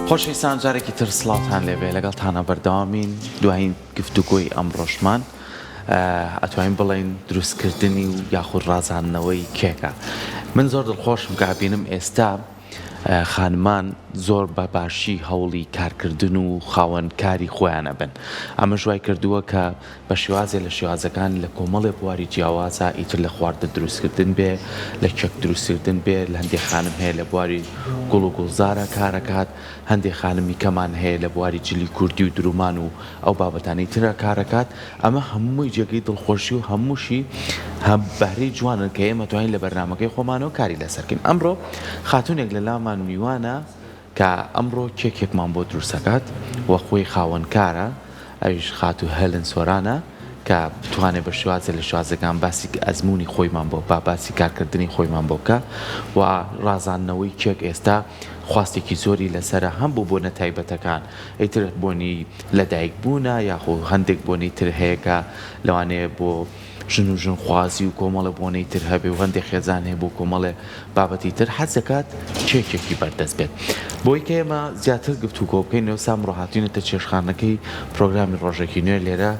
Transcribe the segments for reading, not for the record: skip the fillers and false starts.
خۆشەویستان جارێکی تر سڵاوتان لێبێ لەگەڵتانە بەردەوامین دوایین گفتوگۆی ئەم ڕۆژمان ئەتوانین بڵێن دروستکردنی و یاخود ڕازاندنەوەی کێکە. من زۆر دڵخۆشم کە بینم ئێستا خانمان زۆر بە باشی هەوڵی کارکردن و خاوەنکاری خۆیانە بن. ئەمە ژوای کردووە کە بە شێوازێ لە شێوازەکان لە کۆمەڵێ بواری جیاوازە ئیتر لە خواردە دروستکردن بێ، لە چەک دروستکردن بێ، لە هەندێک خانم هەیە لە بواری گوڵ و گوڵزارە کارەکات، هەندێک خانمی کەمان هەیە لە بواری جلی کوردی و درومان و ئەو بابەتانەی ترە کارەکات. ئەمە هەمووی جێگەی دڵخۆشی و هەمووشی هەم بەهرەی جوانن کە ئێمە توانین لە بەرنامەکەی خۆمانەوە کاری لەسەرکەین. ئەمڕۆ خاتونێک لە لامان میوانە کە ئەمڕۆ کێکێکمان بۆ دروستەکات وە خۆی خاوەنکارە، ئەویش خاتو هەلن سۆرانە کە بتوانێت بە شێوازە لە شێوازەکان باسی ئەزمموی خۆیمان بۆ باسی کارکردنی خۆیمان بۆ بکە و ڕازاندنەوەی کێک ئێستا خواستێکی زۆری لەسرە هەم بۆ بۆنە تایبەتەکان ئیتر بۆنی لەدایک بوونە یاخۆ هەندێک بۆنی تر هەیەکە لەوانەیە بۆ ژن و ژن خوازی و کۆمەڵە بۆنەی تر هەبێ و هەندێک خێزان هەیە بۆ کۆمەڵێ بابەتی تر حەزەکات کێکێکی بەردەست بێت. بۆی کە ئێمە زیاتر گفتوگۆ بکەینەوە سام ڕۆهاتوینەتە چێشخانەکەی پرۆگرامی ڕۆژێکی نوێ لێرە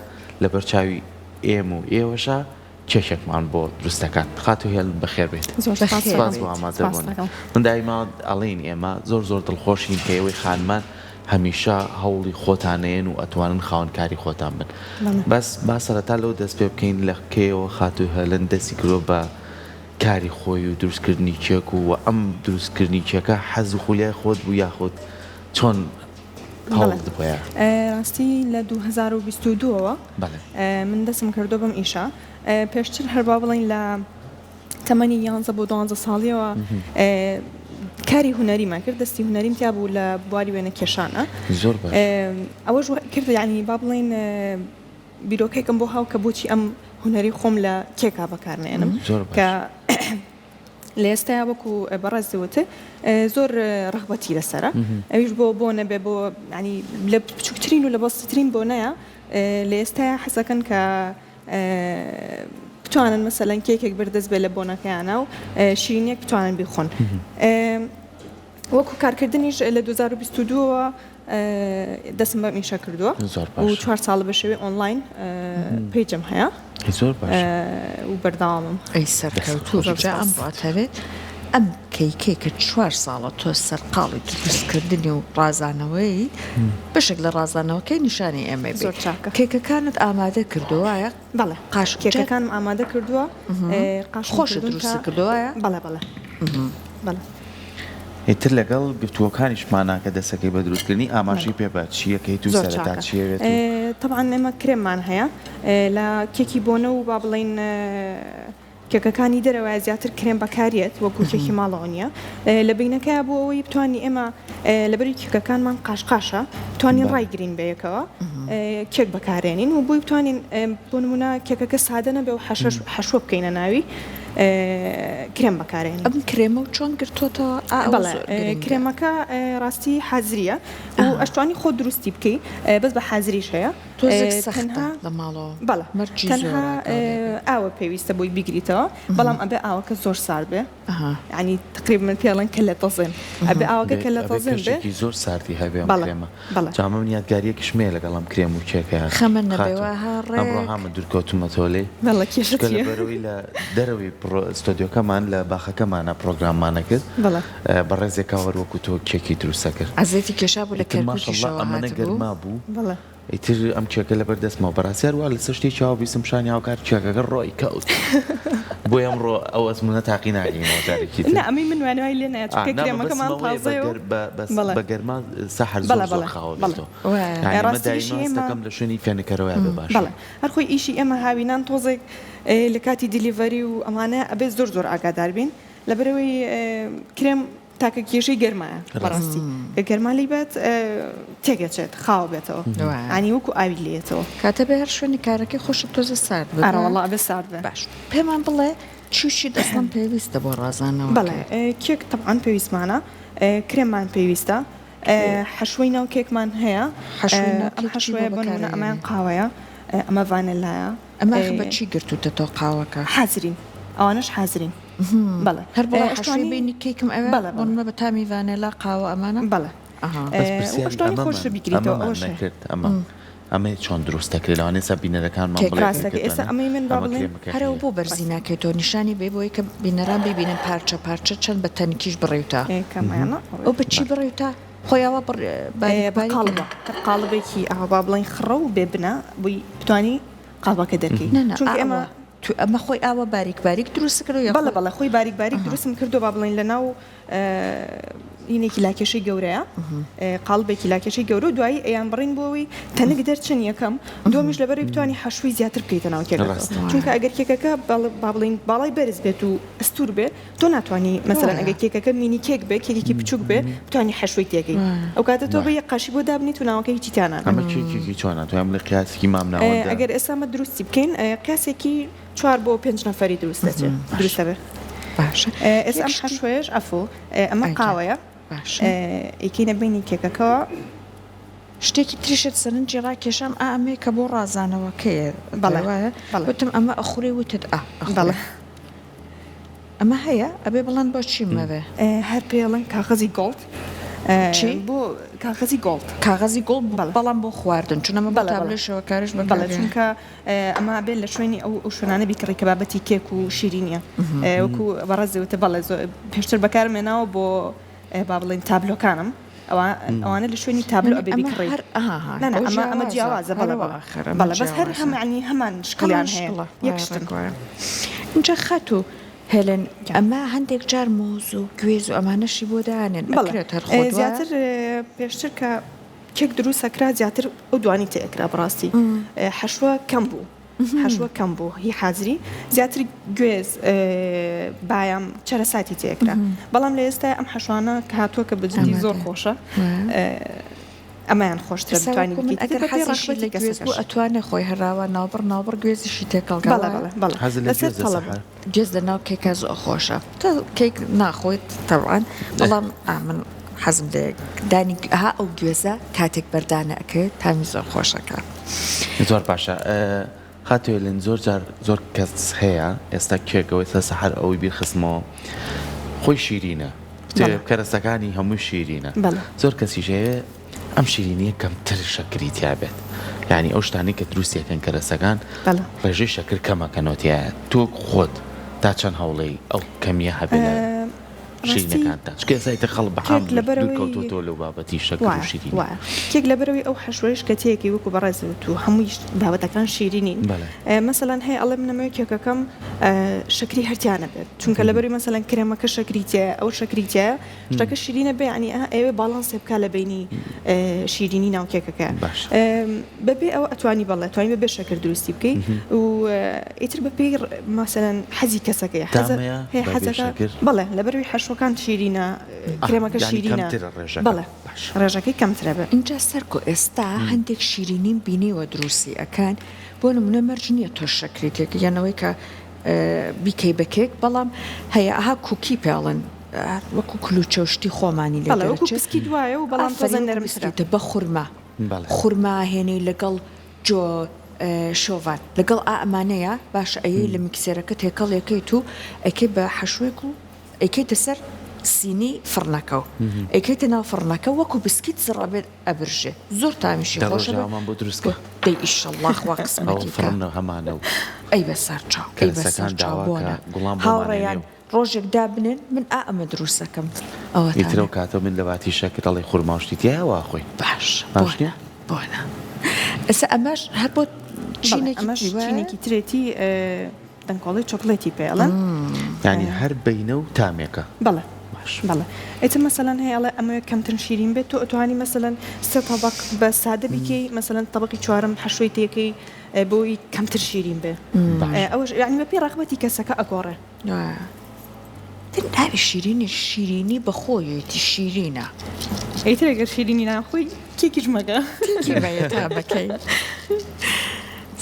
لەبەر چاوی ئێم و ئێوەشە کێشێکمان بۆ دروستەکان. خاتو هێڵ بەخێر بێت. سپاس بۆ ئامادەبوون. من دایما ئەڵێن ئێمە زۆر دڵخۆشین کە ئێوەی خانمان هەمیشە هەوڵی خۆتانەیەن و ئەتوانن خاوەنکاری خۆتان بن. بەس با سەرەتا لەو دەست پێ بکەین لە کێوە خاتو هێڵن دەستی کرۆ بە کاری خۆی و دروستکردنی کێک و ئەم دروستکردنی کێکە حەز و خولیای خۆت بوو یاخۆت چۆن هەوڵت بۆیە؟ ڕاستی لە 2022ەوە من دەستم کردو بەم ئیشە. پێشتر هەربا بڵین لە تەمەنی 11 بۆ 12 ساڵیەوە کاری هوەریمان کرد، دەستی هوەریم تیا بوو لە بواری وێنە کێشانە. زۆر باش. ئەوەش کرد یعنی با بڵین بیرۆکێکم بۆ هاو کە بۆچی ئەم هوەری خۆم لە کێکا بەکارنێنم کە لە ئێستایا وەکو بەڕێزیوتە زۆر ڕغبەتی لەسەرە ئەویش بۆ نەبێ بۆ ینی لە بچووکترین و لە بەستترین بۆ نەیە لە ئێستایا حەزەکەن کە بتوانن مەسەلەن کێکێک بەردەست بێ لە بۆنەکەیانە و شیرینیەک بتوانن بیخۆن. وەکو کارکردنیش لە 2022ەوە دەستم بە میشە کردووە و 4 ساڵ بە شێوەی ئۆنلاین پیجم هەیە. زۆر باش و بەرداوامم. ئەی سەرکەوتوو ئەم باتەوێت ئەم کەیکێکە 4 ساڵە تۆ سەرقاڵی دروستکردنی و ڕازانەوەی بەشێک لە ڕازانەوەکەی نیشانی ئێمە زۆر چاکە. کێکەکانت ئامادە کردووایە؟ بەڵێ کێکەکانم ئامادە کردووە. خۆشە دروست کردووایە؟ بەڵێ بەڵێ. ئیتر لەگەڵ گفتووەکانیشمانە کە دەسەکەی بە دروستکردنی ئاماژەی پێبات چیەکەی تو سەرەتا چیەوێت؟ طبعاً ئێمە کرێممان هەیە لە کێکی بۆنە و با بڵین کێکەکانی دەرەوە زیاتر کرێم بەکارێت وەکو کێکی ماڵەوە نیە. لە بینەکەیە بۆ ئەوەی بتوانانی ئێمە لەبەری کێکەکانمان قاشقاشە بتوانین ڕایگرین بەیەکەوە کێک بەکارێنین و بۆی بتوانین بۆ نمونە کێکەکە سادە نەبێ و حەشوە بکەینە ناوی کرێم بەکارێن. ئەم کرێمە و چۆن گرتوتەوە؟ کرێمەکە ڕاستی حەزریە و ئەشتوانی خۆ دروستی بکەی بەس بە حەزریش هەیە تەنها لە ماڵەوە. بەڵێ تەنها ئاوە پێویستە بۆی بیگریتەوە بەڵام ئەبێ ئاوەکە زۆر سارد بێ ینی تقریبا من پێڵێن کە لە تەزێن ئەبێ ئاوەکە کە لە تەزێن بێ زۆر ساردی هەبێ کرێمە. جامە من یادگاریەکی شمێ لەگەڵم کرێم و کێکە خەمە نەبێوە ئەمڕۆ هەمە دوورکەوتومەتۆلێ بەرەوەی لە دەرەوەی ستۆدیۆکەمان لە باخەکەمانە پرۆگراممانە کرد بە ڕێزێکا وەروەکو تۆ کێکی دروستە کرد. ئەزێتی کێشا بوو لە کەرکووکیشەوە ئەمەنە گەرما بوو. ئیتر ئەم کێکە لە بەردەستمەوە بەڕاستیار وا لە سشتی چاو بیسم شانی هاوکار کێکەکە ڕۆی کەوت بۆی ئەمڕۆ ئەو ئەزمونە تاقی ناگەینەوە جارێکی تر. ئەمی من وانەوەی لێ نایەت کرێمەکەمان تازەیە بە گەرما سەحر زۆر خاوە بێتەوە. ڕاستیشەکەم لە شوێنی فێنەکەرەوەی بێ باش. هەر خۆی ئیشی ئێمە هاوینان تۆزێک لە کاتی دیلیڤەری و ئەمانە ئەبێ زۆر ئاگادار بین لەبەرەوەی کرێم تاکە کێشەی گەرمایە بەڕاستی گەرمالی بێت تێگەچێت خاوە بێتەوە ئانی وەکو ئاوی لێتەوە کاتە بێ هەر شوێنی کارەکەی خۆشت تۆزە سارد ئەڕەوەڵا ئەبێ سارد بێ. باش پێمان بڵێ چوشی دەستم پێویستە بۆ ڕازانەوە؟ بەڵێ کێک تەبعاً پێویستمانە، کرێممان پێویستە، حەشوەی ناو کێکمان هەیە. ئەم حەشوەیە بنمونە ئەمان قاوەیە، ئەمە ڤانیلایە. ئەمە بەچی گرتوتە تۆ قاوەکە؟ حازرین ئەوانش حازرین. بەڵێ هەر بۆ حەشوەی بینی کێکم ئەوە بڵمە بە تامی ڤانیلا قاوە ئەمانە؟ بەڵێ شتانی خۆش بیگریتەوە ئەوش نەکرد ئەمە چۆن دروستەکرێت لەوانێ سەبینەرەکانمان ڕاستەکە ئێستا ئەمەی من باڵێن هەرەوە بۆ بەرزیناکەی تۆ نیشانی بێ بۆی کە بینەران ببینن پارچە پارچە چەند بە تەنکیش بڕێوتە کەمایانە ئەو بچی بڕێوتە خۆیاوە قاڵبێکی ئاوا بڵین خڕە و بێبنە بووی بتوانی قاڵبەکە دەکەی چونکە ئێمە ئەمە خۆی ئاوە باریک باریک دروست کردو بەڵە خۆی باریک باریک دروستم کردو با بڵین لە ناو اینێکی لاکێشەی گەورەیە قاڵبێکی لاکێشەی گەورە و دوایی ئەیان بڕین بۆەوەی تەنک دەرچن یەکەم دومیش لەبەرەوەی بتوانی حەشوی زیاتر بکەیتە ناو کێکەکە چونکە ئەگەر کێکەکە با بڵین باڵای بەرز بێت و ئەستور بێ تۆ ناتوانانی مەسەلەن ئەگەر کێکەکە مینی کێک بێ کێکێکی بچووک بێ بتوانی حەشوی تێگەی ئەو کاتە تۆ بە یەک قاشی بۆ دابنیت و ناوەکە هیچی تیانان ئەمە کێکی چۆنە تۆ ئەم لە قیاسێکی مام ناوەندە ئەگەر ئێستامە دروستی بکەین قیاسێکی 4 بۆ 5 نەفەری دروست دەچێت دروستە بێ باشە ئێستا ئەم حەشوێش ئەفۆ ئەمە قاوەیە ئیکینە بینی کێکەکەەوە شتێکی تریشت سەرنجی ڕاکێشام ئامێ کە بۆ ڕازانەوەکەیە وتم ئەمە ئەخوری وتت بەڵێ ئەمە هەیە ئەبێ بڵند بۆ چی مەوێ هەر پێڵن کاغەزی گۆڵد بۆ کاغەزی گۆڵد کاغەزی گۆڵ بەڵام بۆ خواردن چونەمە بەڵێشەوە کارش بەڵێ چونکە ئەمە بێت لە شوێنی ئەو شوێنانە بیکڕی کە بابەتی کێک و شیرینیە وەکو بەڕێزیوتە بەڵێ پێشتر بەکارمێناوە بۆ با بڵین تابلۆکانم ئەوانە لە شوێنی تابلۆ ئەبێ بیکڕی ئەمە جیاوازە بەڵێ بەس هەر هەمانی هەمان شکلیان هەیە یەکشتن اینجا خەت و هێلن ئەمە هەندێک جار مۆز و گوێز و ئەمانەشی بۆ دانێن زیاتر پێشتر کە کێک دروستەکرا زیاتر ئەو دوانی تێکرا بڕاستی حەشوە کەم بوو حەشوە کەم بوو هی حازری زیاتر گوێز بایم چەرەساتی تێکرا بەڵام لە ئێستا ئەم حەشوانە کە هاتووە کە بەجددی زۆر خۆشە ئەمایان خۆشترە بتوانین ئەتوانێ خۆی هەراوە ناوبڕ گوێزیشی تێکەڵ گوێز لە ناو کێکە زۆر خۆشە کێک ناخۆیت تەوان بەڵام من حەزم دانی ها ئەو گوێزە کاتێک بەردانە ئەەکەێت تامی زۆر خۆشەکە زۆر باشە خاتوێلن زۆر کەس هەیە ئێستا کێکەوەی سە سەحر ئەوەی بیرخستمەوە خۆی شیرینە کەرەسەکانی هەموو شیرینە زۆر کەسیژەیە ئەم شیرینیە کەمتر شەکری تیابێت یعنی ئەو شتانی کە دروستیەکەن کەرەسەکان ڕێژەی شەکر کەمەکەنەوەتیایە تۆ خۆت تا چەند هەوڵەی ئەو کەمیە هەبێت شیرینەکانتە چکەسایتە خەڵ بەحام دوکەوتۆ لەو بابەتی شەکر و شیرین کێک لەبەرەوەی ئەو حەشوێش کە تێکی وەکو بەڕێزت و هەمووی بابەتەکان شیرینین مەسەلەن هەیە ئەڵێ منەمەوە کێکەکەم شەکری هەرتیانە بێت چونکە لەبەری مەسەلەن کرێمەکە شەکریتە ئەو شەکریتە شتەکە شیرینە بێ ینی ئێوێ باڵانسێ بکە لە بینی شیرینی ناو کێکەکە بەبێ ئەو ئەتوانی بەڵێ توانین بەبێ شەکر دروستی بکەیت و ئیتر بەپێی مەسەلەن حەزی کەسەکەی حەزەکە بەڵێ لەبەروی حەشوەکان شیرینە کرێمەکە شیرینە بەڵێ ڕێژەکەی کەمترە بێت اینجا سەرکۆ ئێستا هەندێک شیرینیم بینیوە دروستی ئەکان بۆ نمونە مەرج نییە تۆ شەکریتێک یانەوەی کە بیکەی بکێک بەڵام هەیە ئاها کوکی پێڵن وەکو کلوچە و شتی خۆمانی لەسکی دوایە و بەڵام تۆزە نەرمسترێتە بە خورما هێنەی لەگەڵ جۆ شۆڤان لەگەڵ ئەمانەیە باش ئەیە لە میکسێرەکە تێکەڵ یەکەیت و ئەکەی بە حەشوێک و ئەیکەیتە سەر سینی فڕنەکە و ئەیکەیتە ناو فڕنەکە وەکو بسکیت زڕابێت ئەبرژێ زۆر تامیشی خۆشەمان بۆ دروستکە دەی ئیشەڵڵا خوا قسمەتی فڕنە هەمانە و ئەی بەسەر چاو ئەی بەسەر چاوبوونە هاوڕێیان ڕۆژێک دابنێن من ئەمە دروستەکەم ئەوە ئیترە کاتە من لەواتی شەکر ئەڵێ خورماشتی تیاوە خۆی باش بۆنە ئەسا ئەمەش هەر بۆ چینێکی ترێتی دەنگۆڵی چۆکلێتی پێڵەن ینی هەر بینە و تامێکە بەڵێ بەڵێ ئیتر مەسەلەن هەیەڵێ ئەمە کەمتر شیرین بێت تۆ ئەتوانی مەسەلەن سێ تەبەق بە سادە بیکەی مەسەلەن تەبەقی چوارم حەشوەی تێکەی بۆی کەمتر شیرین بێ ئەوەش یعنی بە پێی ڕاغبەتی کەسەکە ئەگۆڕێ ناوی شیرینی بەخۆیەتی شیرینە ئیتر ئەگەر شیرینی ناخۆی کێکیش مەگە بەکەی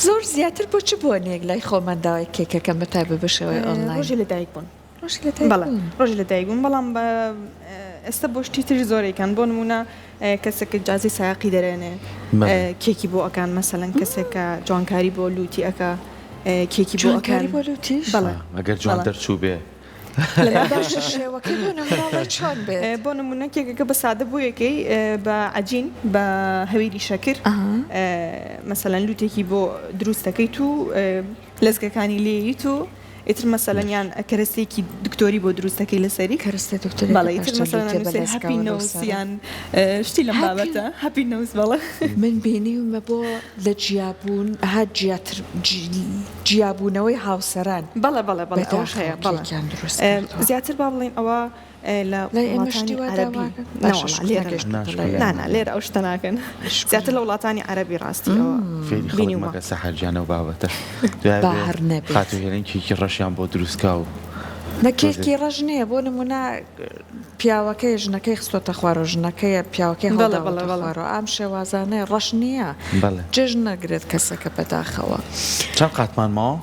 زۆر زیاتر بۆ چ بۆ نێک لای خۆمەنداوای کێکەکەم بەتای ببشەوەی ئۆنلاین ڕۆژی لە دایک بوون ڕۆژی لە دایک بوون بەڵام بە ئێستا بۆ شتی تری زۆرێکان بۆ نمونە کەسێکە جازی ساقی دەرێنێ کێکی بۆ ئەکان مەسەلەن کەسێکە جوانکاری بۆ لوتی ئەکە کێکی بۆ ئەکاری بۆ لوتیش بەڵێ ئەگەر جوان دەرچوو بێ لە باش شێوەکەی بۆ نموناڵی چۆن بێت بۆ نمونە کێکەکە بە سادە بۆ یەکەی بە عجین بە هەویری شەکر مەسەلەن لوتێکی بۆ دروستەکەیت و لەزگەکانی لێیت و ئیتر مەسەلەن یان کەرەستێکی دکتۆری بۆ دروستەکەی لەسەری کەرەستە دکتۆری بەڵێ ئیتر مەسەلەن هەپی نەوسیان شتی لەم بابەتە هەپی نەوس بەڵێ من بینیومە بۆ لە جیابوون ها جیابوونەوەی هاوسەران بەڵێ بەڵێ بەڵێ ئەوش هەیە بەڵێ زیاتر با بڵێن ئەوە لە وڵاتانی عەرەبی لێرە ئەو شتە ناکەن زیاتر لە وڵاتانی عەرەبی ڕاستی فێری خەڵک سەحەرجیانە و بابەتە خاتوهێنێکی ڕەشیان بۆ دروستکا و نەکێکی ڕژ نییە بۆ نمونە پیاوەکەی ژنەکەی خستۆتە خوارۆ ژنەکەی پیاوەکەی هەڵدەوەڕۆ ئام شێوازانەیە ڕەش نییە جێژ نەگرێت کەسەکە بەداخەوە چەند قاتمان ماوە؟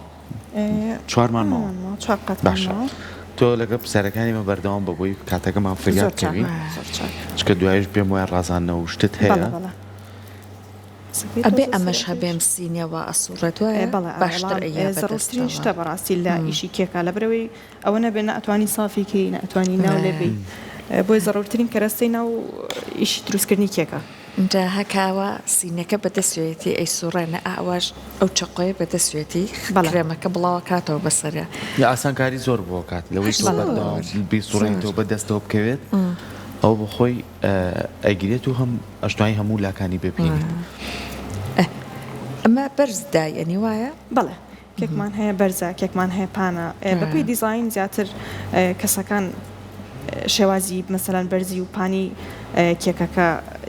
4 ماوە باشە تۆ لەگە پرسیارەکانی مە بەردەوام بە بۆی کاتەکەمان فریاد کەوین چکە دوایش پێم وایە ڕازانەوە شتت هەیە ئەبێ ئەمەش هەبێم سینەوە ئەسوڕێت وایە باشتر زەڕۆشترین شتە بەڕاستی لە ئیشی کێکا لە برەوەی ئەوە نەبێ نەئەتوانی سافیکەی نەئەتوانی ناو لێبی بۆی زەڕۆرترین کەرەستەی ناو ئیشی دروستکردنی کێکە جا هەکاوە سینەکە بەدەسوێتی ئەی سوڕێنە ئاواش ئەو چقۆی بەدەسوێتی کرێمەکە بڵاوە کاتەوە بەسەرە یا ئاسانکاری زۆر بۆ کات لەوەی بی سوڕێنەوە بەدەستەوە بکەوێت ئەو بخۆی ئەگیرێت و هەم ئەشتوانی هەموو لاکانی ببینی ئەمە بەرزدا یعنی وایە؟ بەڵێ کێکمان هەیە بەرزە کێکمان هەیە پانە بەپێی دیزاین زیاتر کەسەکان شێوازی مەسەلەن بەرزی و پانی کێکەکە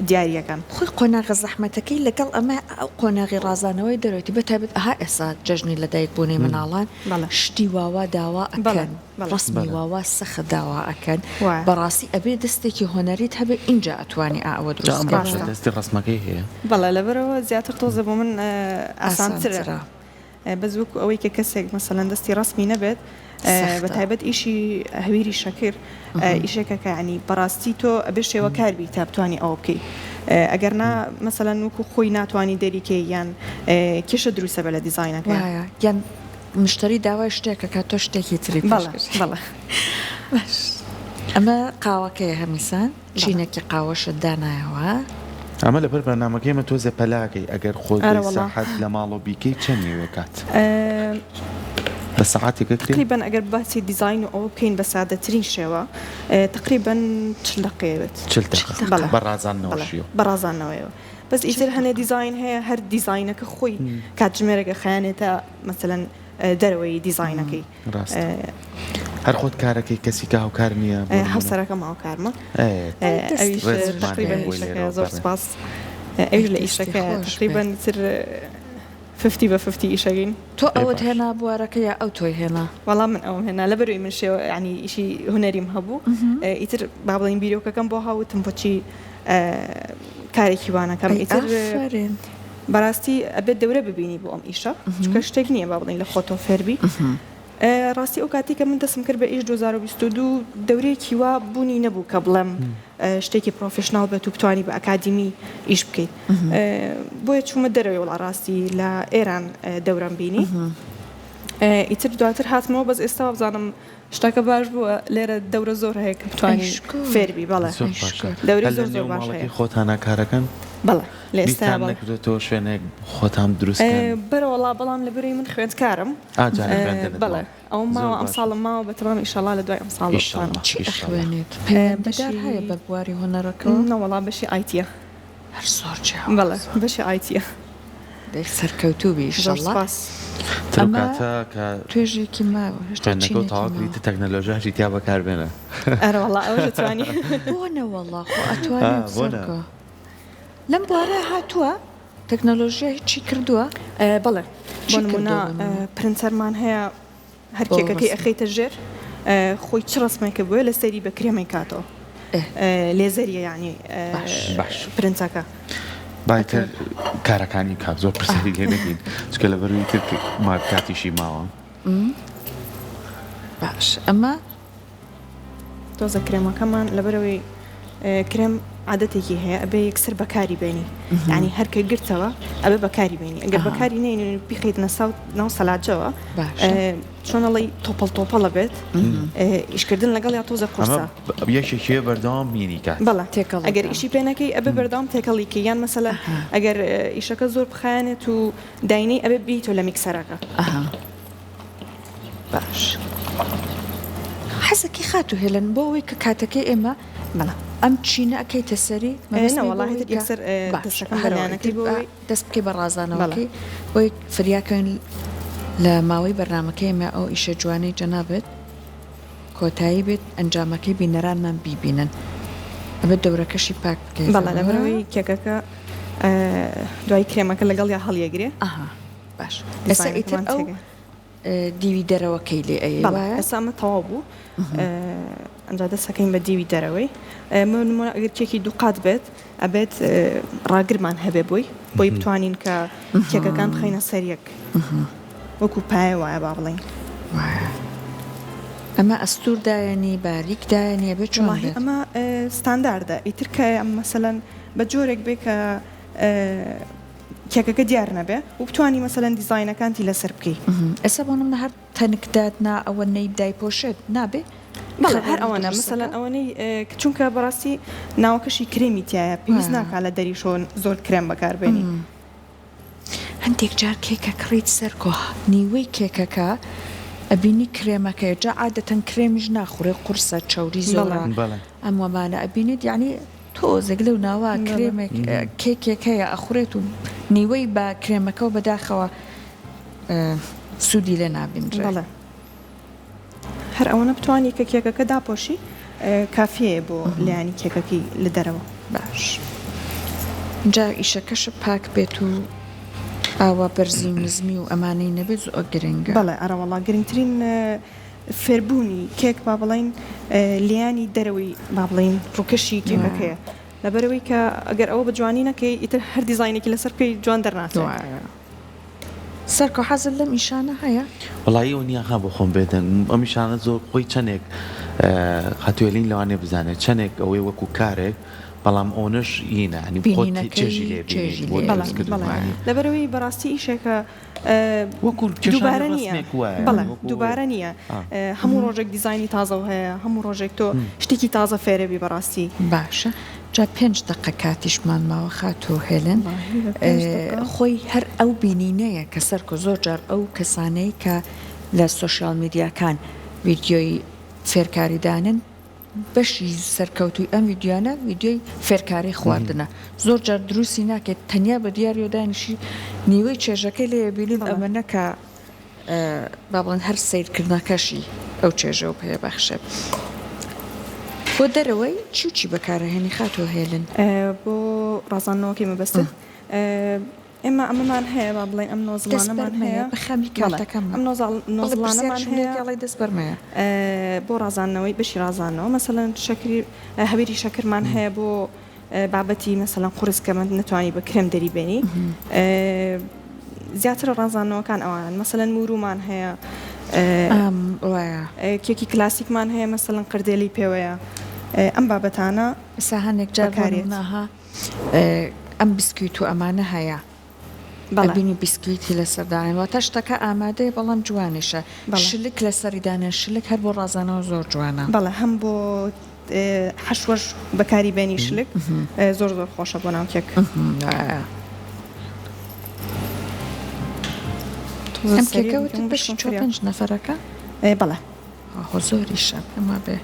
دیاریەکان خۆی قۆناغە زەحمەتەکەی لەگەڵ ئەمە ئەو قۆناغی ڕازانەوەی دەرەوەتی بەتایبەت ئەها ئێستا جەژنی لەدایک بوونەی مناڵان شتی واوا داوا ئەکەن ڕسمی واوا سەخت داوا ئەکەن بەڕاستی ئەبێ دەستێکی هۆنەریت هەبێ اینجا ئەتوانی ئەوە دەستی ڕسمەکەی هەیە بەڵێ لەبەرەوە زیاتر تۆزە بۆ من ئاسانترە بەزوەکو ئەوەی کە کەسێک مەسەلەن دەستی ڕسمی نەبێت بەتایبەت ئیشی هەویری شەکر ئیشێکەکە ینی بەڕاستی تۆ ئەبێ شێوە کاربی تا بتوانانی ئەوە بکەیت ئەگەر نا مەسەلەن وەکو خۆی ناتوانانی دەریکەی یان کێشە دروستە بە لە دیزاینەکە یان مشتری داوای شتێکە کە تۆ شتێکی تری بەڵێ ئەمە قاوەکەی هەمیسان ژینێکی قاوەشت دانایەوە ئەمە لەبەر بەرنامەکەیمە تۆزە پەلاکەی ئەگەر خۆت ساحەت لە ماڵۆ بیکەی چەند نوێ کات بە ساعاتێکە تقریباً ئەگەر باسی دیزاین و ئەوە بکەین بە سادەترین شێوە تقریباً 40 دقیقەوێت بەڕازانەوەیەوە بەس ئیتر هەنێ دیزاین هەیە هەر دیزاینەکە خۆی کاتژمێرەکە خیانێتە مەسەلەن دەرەوەی دیزاینەکەی هەر خۆت کارەکەی کەسی کە هاوکار نییە هەوسەرەکەم هاوکارمە زۆر سپاس ئەوش لە ئیشەکە تقریباً تر 50 بە 50 ئیشەگەین تۆ ئەوت هێنا بوارەکە یا ئەو تۆی هێنا وەڵام من ئەوم هێنا لەبەروی من شێوە ینی ئیشی هوەریم هەبوو ئیتر با بڵین بیرۆکەکەم بۆ هاوتم بۆچی کارێکی وانەکەم ئیتر بەڕاستی ئەبێت دەورە ببینی بۆ ئەم ئیشە چکە شتێک نییە با بڵین لە خۆتۆ فێربی ڕاستی ئەو کاتی کە من دەستم کرد بە ئیش 2022 دەورێکی وا بوونی نەبوو کە بڵێم شتێکی پرۆفشنال بێت و بتوانی بە ئەکادمی ئیش بکەیت بۆیە چوومە دەرەوەی وڵا ڕاستی لە ئێران دەورم بینی ئیتر دواتر هاتمەوە بەس ئێستا بزانم شتەکە باش بووە لێرە دەورە زۆر هەیە کە بتوانی فێربی بەڵێ دەورە زۆر زۆر باش هەیە خۆتانە کارەکەن بەڵێ لە ئێستا تۆ شوێنێک خۆتان دروست بەرەوەڵا بەڵام لە بەرەی من خوێندکارم بەڵێ ئەو ماوە ئەم ساڵم ماوە بەتەمام ئیشەڵا لە دوای ئەم ساڵ خوێنێت بەدار هەیە بە بواری هۆنەرەکە نەوەڵا بەشی ئایتیە هەر زۆر بەڵێ بەشی ئایتیە سەرکەوتوبی ئیشەڵا ترکاتە کە توێژێکی ماوە هێشتا تاواکریتە تەکنەلۆژیاشی تیا بەکاربێنە ئەرەوەڵا ئەوە دەتوانی بۆنەوەڵا خۆ ئەتوانێت لەم بوارە هاتووە تەکنەلۆژیا هیچی کردووە بەڵێ بۆ نمونە پرنتەرمان هەیە هەر کێکەکەی ئەخەیتە ژێر خۆی چ ڕسمێکە بووە لە سەری بە کرێمەی کاتەوە لێزەریە یعنی پرنتەکە بایتر کارەکانی کات زۆر پرسیاری لێ نەکەین چکە لە بەروی تر مارکاتیشی ماوە باش ئەمە تۆزە کرێمەکەمان لەبەرەوەی کرێم عادەتێکی هەیە ئەبێ یەکسەر بەکاری بێنی یعنی هەرکە گرتەوە ئەبێ بەکاری بێنی ئەگەر بەکاری نێنێ بیخیتنە ناو سەلاجەوە چۆنەڵی تۆپەڵ بێت ئیشکردن لەگەڵ یا تۆزە قورسە یەکێکی بەردەوام مینیکات بەڵێ ئەگەر ئیشی پێنەکەی ئەبێ بەردەوام تێکەڵیکە یان مەسەلەن ئەگەر ئیشەکە زۆر بخایەنێت و داینەی ئەبێ بیتۆ لە میکسەرەکە باش حەزەکی خاتو هێلن بۆ ئەوەی کە کاتەکەی ئێمە ئەم چینە ئەەکەیتە سەری وڵاهی یەکسەر دەستەکەم بەلایەنەکەی بۆی دەست بکەی بە ڕازانەوەکەی بۆی فریاکەن لە ماوەی بەرنامەکەی ئێمە ئەو ئیشە جوانەی جەنابێت کۆتایی بێت ئەنجامەکەی بینەرانمان بیبینن ئەبێت دەورەکەشی پاک بکەیت بەڵێ لەبەرەوەی کێکەکە دوای کرێمەکە لەگەڵ یا هەڵیەگرێ باش ئێستا ئیتر ئەو دیوی دەرەوەکەی لێ ئێستا ئەمە تەواو بوو ئەنجا دەستەکەین بە دیوی دەرەوەی نمونە ئەگەر کێکی دوو قات بێت ئەبێت ڕاگرمان هەبێ بۆی بتوانین کە کێکەکان بخەینە سەریەک وەکو پایە وایە با بڵێن ئەمە ئەستوردایەنی باریکدایەنی بێت چۆن ئەمە ستانداردە ئیتر کە مەسەلەن بە جۆرێک بێ کە کێکەکە دیار نەبێ و بتوانی مەسەلەن دیزاینەکانتی لەسەر بکەی ئێستا بۆ نمونە هەر تەنکدادنا ئەوە نەیبدای پۆشێت نابێ بەڵێ هەر ئەوەنە مەسەلەن ئەوەنەی چونکە بەڕاستی ناوەکەشی کرێمی تایە پێویست ناکات لە دەریشۆن زۆر کرێم بەکاربێنی هەندێک جار کێکە کڕیت سەرکۆ نیوەی کێکەکە ئەبینی کرێمەکەی جا عادەتەن کرێمیش ناخورێ قورسە چاوری زۆرە ئەم وەمانە ئەبینیت یعنی تۆزێک لەو ناوە کرێمێک کێکێکەیە ئەخورێت و نیوەی بە کرێمەکەەوە بەداخەوە سوودی لێ نابینرێ هەر ئەوەنە بتوانی کە کێکەکە داپۆشی کافیەیە بۆ لایانی کێکەکەی لە دەرەوە باش جا ئیشەکەش پاک بێت و ئاوا بەرزی و نزمی و ئەمانەی نەبێت زۆر گرنگە بەڵێ ئەرەوەڵا گرنگترین فێربوونی کێک با بڵین لیانی دەرەوەی با بڵین ڕووکەشی کێکەکەیە لەبەرەوەی کە ئەگەر ئەوە بە جوانی نەکەی ئیتر هەر دیزاینێکی لەسەر بکەی جوان دەرناتێت سەرکە حەزر لەم ئیشانە هەیە وڵایی ئەو نییە بۆ خۆم بێدەن ئەم ئیشانە زۆر خۆی چەندێک خەتوێلین لەوانێ بزانێت چەندێک ئەوەی وەکو کارێک بەڵام ئەوەش یینە چێژی لەبەرەوەی بەڕاستی ئیشێکە دووبارە نییە بەڵێ دووبارە نییە هەموو ڕۆژێک دیزایانی تازە هەیە هەموو ڕۆژێک تۆ شتێکی تازە فێرەبی بەڕاستی باشە جا 5 دقە کاتیشمان ماوە خاتۆ هێلن خۆی هەر ئەو بینینەیە کە سەرکۆ زۆر جار ئەو کەسانەی کە لە سۆشیال میدیاکان ویددیۆی فێرکاریدانن بەشی سەرکەوتوی ئەم ویددیوانە ویددیۆی فێرکاری خواردنە زۆر جار دروستی ناکێت تەنیا بە دیاریۆدانیشی نیوەی چێژەکەی لێ بینین ئەمە نەکە با بڵێن هەر سیرکردنەکەشی ئەو چێژە و پێبەخشێ بۆ دەرەوەی چی بەکارەهێنی خاتۆ هێلن بۆ ڕازانەوەکی مەبەستە ئێمە ئەمەمان هەیە با بڵێن ئەم نۆزڵانەمان هەیە بەخەمی کاتەکەم ئەم نۆزڵانەمان هەیە دەست بەرمەیە بۆ ڕازانەوەی بەشی ڕازانەوە مەسەلەن شەکری هەویری شەکرمان هەیە بۆ بابەتی مەسەلەن قورسکە من نتوانی بە کرێم دەری بێنی زیاتر ڕازانەوەکان ئەوانن مەسەلەن مورومان هەیە کێکی کلاسیکمان هەیە مەسەلەن قردێلی پێوەیە ئەم بابەتانە ئێستا هەندێک جار کارێتناها ئەم بیسکویت و ئەمانە هەیە بینی بیسکویتی لەسەردانەوە تا شتەکە ئامادەیە بەڵام جوانیشە شلک لەسەریدانە شلک هەر بۆ ڕازانەوە زۆر جوانە بەڵێ هەم بۆ حەشوەش بەکاری بێنی شلک زۆر خۆشە بۆ ناو کێک ئەم کێکەوت بەشی 5 نەفەرەکە بەڵێ زۆری شەب ئەمە بێ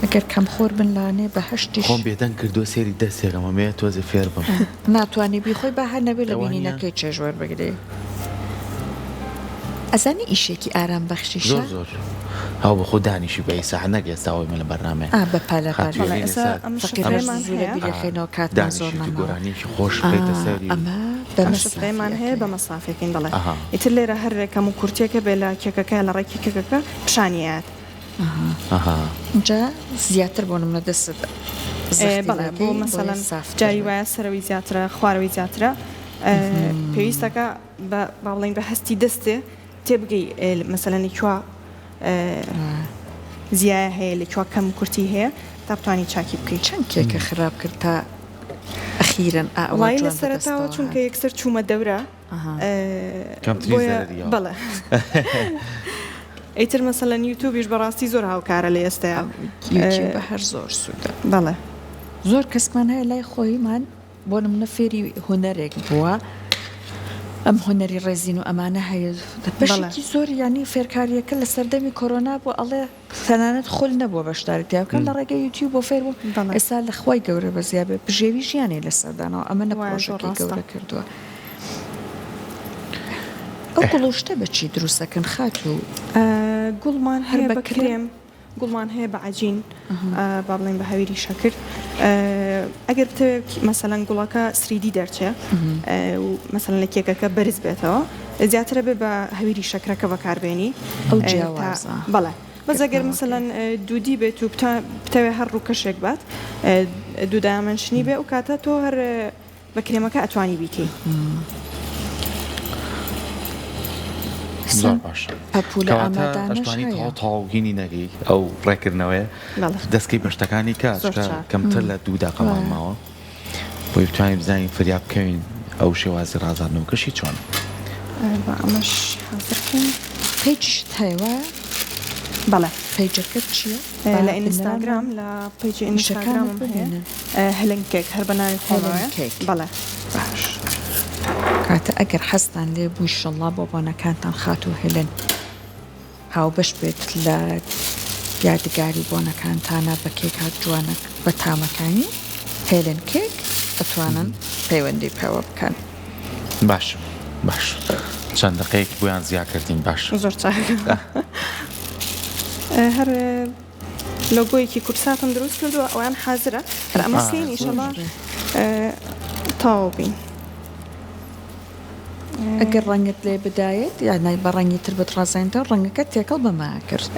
ئەگەر کەم خۆر بن لاانێ بە هەشتی خۆم بێدەنگ کردو سێری دەستێکەمەمەیە تۆزە فێر بم ناتوانانی بیخۆی بە هەر نەبێت لە بینینەکەی چێژوەر بگرێ ئەزانی ئیشێکی ئارام بەخشیشە زۆر هاو بە خۆ دانیشی بە ئیسا نەگەێستاوەی من لە بەرنامێ بە پالەخێنەوە کاتمان زۆر گۆرانیکی خۆش بێتە سەری بەمەشفرێمان هەیە بە مەسافێکین دەڵێ ئیتر لێرە هەرێکەم و کورتێکە بێ لە کێکەکە لە ڕێکی کێکەکە پیشانیات جا زیاتر بۆ نمونە دەست بەڵێ بۆ مەسەلەن جاری وایە سەرەوەی زیاترە خوارەوەی زیاترە پێویستەکە با بڵێن بە هەستی دەستێ تێبگەی مەسەلەنی کووا زیایە هەیە لە کووا کەم کورتی هەیە تا بتوانانی چاکی بکەیت چەند کێکە خراپ کرد تا ئەخیرن ئەوای لە سەرەتاوە چونکە یەکسەر چوومە دەورە بەڵێ ئیتر مەسەلەن یوتیوبیش بەڕاستی زۆر هاوکارە لە ئێستایا یوتیوب بە هەر زۆر سوودە بەڵێ زۆر کەسمان هەیە لای خۆیمان بۆ نمونە فێری هونەرێک بووە ئەم هونەری ڕێزین و ئەمانە هەیە بەشێکی زۆر ینی فێرکاریەکە لە سەردەمی کۆرۆنا بوو ئەڵێ تەنانەت خۆل نەبووە بەشداریتیاکەن لە ڕێگەی یوتیوب بۆ فێر بوو ئێستا لە خۆی گەورە بە زیابێ بژێوی ژیانێ لە سەردانەوە ئەمە نەپڕۆژەکەی گەورە کردووە ئەو گوڵشتە بەچی دروستەکەن خات و گوڵمان هەیە بە کرێم گوڵمان هەیە بە عجین با بڵێن بە هەویری شەکر ئەگەر بتەوێت مەسەلەن گوڵەکە سریدی دەرچێ و مەسەلەن لە کێکەکە بەرز بێتەوە زیاترە بێ بە هەویری شەکرەکە بەکاربێنی ئەو جیاوازە بەڵێ بەس ئەگەر مەسەلەن دوودی بێت و بتەوێت هەر ڕووکەشێک بات دوودامەنشنی بێ و کاتە تۆ هەر بە کرێمەکە ئەتوانی بیکەی زۆر باش ئەشتوانی تاڵگینی نەگەی ئەو ڕێکردنەوەی دەستکەی بەشتەکانی کات کەمتر لە دوودا قەمانماوە بۆی بتوانین بزانین فریاب بکەوین ئەو شێوازی ڕازاندنەوەکەشی چۆن ئەمەش حاضرکەین پیجت هەیە بەڵێ پیجەکەت چییە لە ئینستاگرام لە پیجی ئینستاگرامم هەیە هەلنکێک هەر بەناوی خۆمەوە بەڵێ باش کاتە ئەگەر حەستان لێ بووی شەڵا بۆ بۆنەکانتان خات و هێلن هاو بەش بێت لە یادگاری بۆنەکانتانە بە کێکات جوانە بە تامەکانی هێلن کێک ئەتوانن پەیوەندی پێوە بکەن باش باش چەند دقەیەکی بۆیان زیاد کردین باش زۆر چاکە هەر لۆگۆیەکی کورساتم دروست کردووە ئەویان حازرە هەر ئەمە سین ئیشەڵا تاو بین ئەگەر ڕەنگت لێ بدایێت یانای بە ڕەنگی تر بەت ڕازێنتە ڕەنگەکە تێکەڵ بەما کرد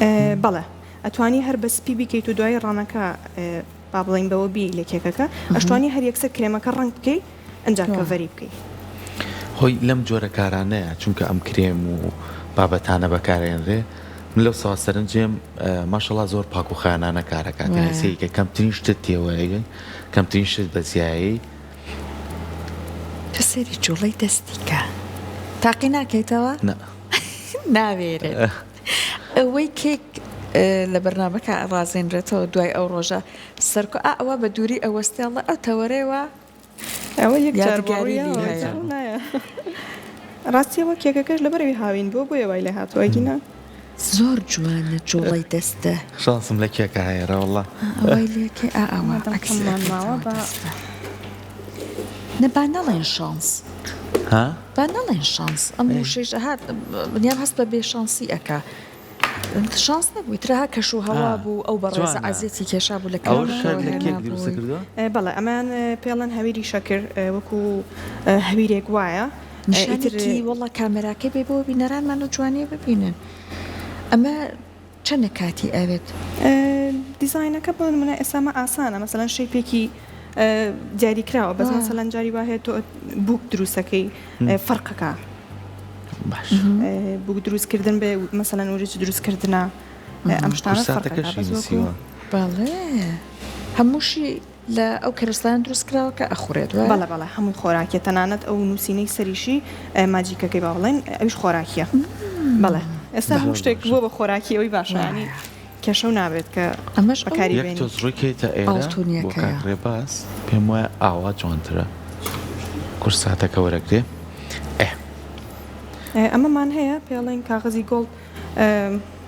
بەڵێ ئەتوانی هەر بەسپی بکەیت و دوای ڕانەکە با بڵین بەوە بی لە کێکەکە ئەشتوانی هەر یەکسەر کرێمەکە ڕنگ بکەیت ئەنجا کەڤەری بکەیت هۆی لەم جۆرە کارانەیە چونکە ئەم کرێم و بابەتانە بەکارێنرێ من لەو سەرنجێم ماشەڵا زۆر پاک و خانانە کارەکات هەسەیەکە کەمترین شتت تێوەیە کەمترین شت بەزیایی کە سەری جوڵەی دەستیکە تاقی ناکەیتەوە؟ ناوێرێت ئەوەی کێک لە بەرنامەکە ڕازێنرێتەوە دوای ئەو ڕۆژە سەرکۆ ئەوە بە دووری ئەوەستێڵە ئەو تەوەرەوە ئەوە ڕاستیەوە کێکەکەش لەبەرەوەی هاوین بۆ ئەوەی لە هاتووەگینە زۆر جوانە جوڵەی دەستە شانسم لە کێکە هەیەڕەوەڵە ئەوەی لێکێ ئەوە ئەکسمانماوە بە نەبا نەڵێن شانس با نەڵێن شانس ئەم وشەش هات بنیام هەست بە بێشانسی ئەکا شانس نەبووی ترها کەش و هەوا بوو ئەو بەڕێزە عەزیەتی کێشا بوو لە بەڵێ ئەمان پێڵەن هەویری شەکر وەکو هەویرێک وایە نیشانێکی وەڵا کامێراکەی بێ بۆ بینەرانمان و جوانێ ببینن ئەمە چەندە کاتی ئەوێت دیزاینەکە بۆ نمونە ئێسامە ئاسانە مەسەلەن شەیپێکی دیاری کراوە بەس مەسەلەن جاری وهەیە تۆ بووک دروستەکەی فەرقەکە بووک دروستکردن بێ مەسەلەن وریج دروستکردنە ئەم شتانە فەرقەکە بەڵێ هەمووشی لە ئەو کەرستان دروست کراوەکە ئەخورێت بەڵێ بەڵێ هەموو خۆراکیە تەنانەت ئەو نووسینەی سەریشی ماجیکەکەی باڵێن ئەویش خۆراکیە بەڵێ ئێستا هەموو شتێک بووە بە خۆراکی ئەوی باشانی کێشە و نابێت کە ئەمەش بەکاری تۆزڕێکێتە ئێرە بۆ کاکرێ باس پێم وایە ئاوا جوانترە کورساتەکە وەرەگرێ ئەمەمان هەیە پێڵێن کاغەزی گۆڵ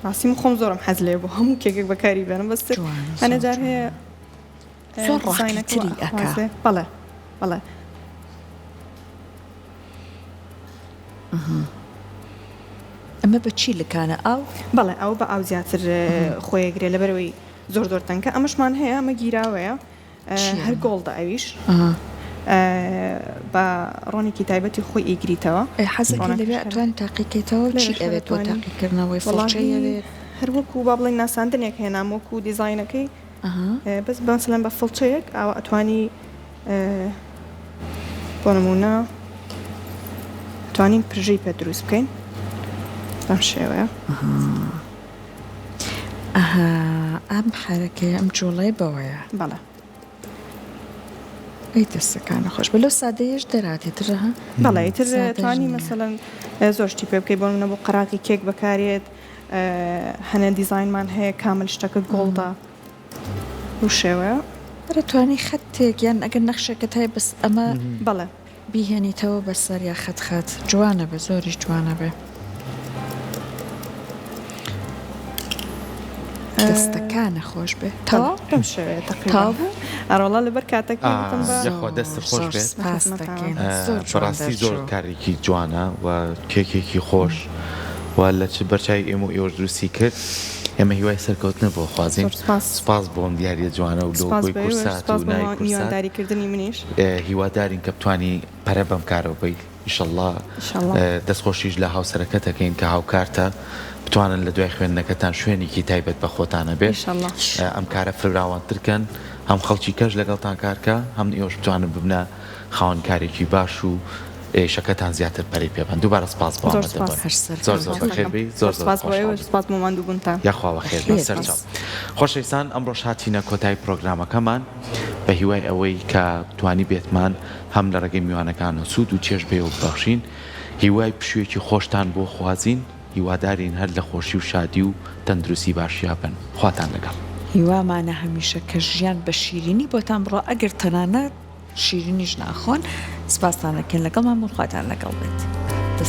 ڕاستیم خۆم زۆرم حەز لێ بۆ هەموو کێکێک بەکاری بێنم بەستر هەنەجار هەیە زۆر ڕاحەتری ئەکا بەڵێ بەڵێ ئەمە بە چی لکانە ئاو؟ بەڵێ ئەو بە ئاو زیاتر خۆیەگرێ لەبەرەوەی زۆر زۆر تەنکە ئەمەشمان هەیە ئەمە گیراوەیە هەر گۆڵدا ئەویش بە ڕۆنێکی تایبەتی خۆی ئیگریتەوە حەزەکە لەبێ ئەتوان تاقیکێتەوە چی ئەوێت بۆ تاقیکردنەوەی فڵچەیەوێت هەر وەکو با بڵێن ناساندنێک هەیە نامۆکو دیزاینەکەی بەس بەسەلەن بە فڵچەیەک ئەوە ئەتوانی بۆ نمونە توانین پرژەی پێ دروست بکەین بەم شێوەیە ئەم حرەکەی ئەم جوڵەی بەوەیە بەڵێ ئەی دەستەکانە خۆش بە لەو سادەیەش دەراتێترە بەڵێ تر توانی مەسەلەن زۆر شتی پێ بکەی بۆ منە بۆ قەراقی کێک بەکارێت هەنە دیزاینمان هەیە کامل شتەکە گۆڵدا و شێوەیە دەتوانی خەتێک یان ئەگەر نەخشەکەت هەیە بەس ئەمە بەڵێ بیهێنیتەوە بەسەر یا خەت جوانە بە زۆریش جوانە بێ دەستەکانە خۆش بێ تا ئەم شێوەیە تا ئەڕۆڵا لەبەر کاتێک یەخوا دەست خۆش بێت بەڕاستی زۆر کارێکی جوانە و کێکێکی خۆش و لە چ بەرچای ئێمە و ئێوە دروستی کرد ئێمە هیوای سەرکەوتنە بۆ خوازیین سپاس بۆم دیارە جوانە و لۆگۆی کورسات و نای کورسات میوانداریکردنی منیش هیوادارین کە بتوانی پەرە بەم کارەوە بی ئینشەڵڵا دەستخۆشیش لە هاوسەرەکە دەکەین کە هاوکارتە بتوانن لە دوای خوێندنەکەتان شوێنێکی تایبەت بە خۆتانە بێت ئەم کارە فراوانترکەن هەم خەڵکی کەش لەگەڵتان کارکە هەم ئێوەش بتوانن ببنە خاوەن کارێکی باش و شەکەتان زیاتر پەری پێبن دووبارە سپاس بۆ زۆر زۆر بەخێربی زۆر سپاس بۆ ماندووبوونتان یاخوا بەخێر سەرچاو خۆشەویستان ئەمڕۆ هاتینە کۆتایی پرۆگرامەکەمان بە هیوای ئەوەی کە توانی بێتمان هەم لە ڕێگەی میوانەکانە سوود و چێژ بێ و بەخشین هیوای پشوێکی خۆشتان بۆ خوازین هیوادارین هەر لە خۆشی و شادی و تەندروستی باشیا بن خواتان لەگەڵ هیوامانە هەمیشە کە ژیان بە شیرینی بۆتان بڕۆ ئەگەر تەنانەت شیرینیش ناخۆن سپاسان دەکەن لەگەڵ مامۆ خواتان لەگەڵ بێت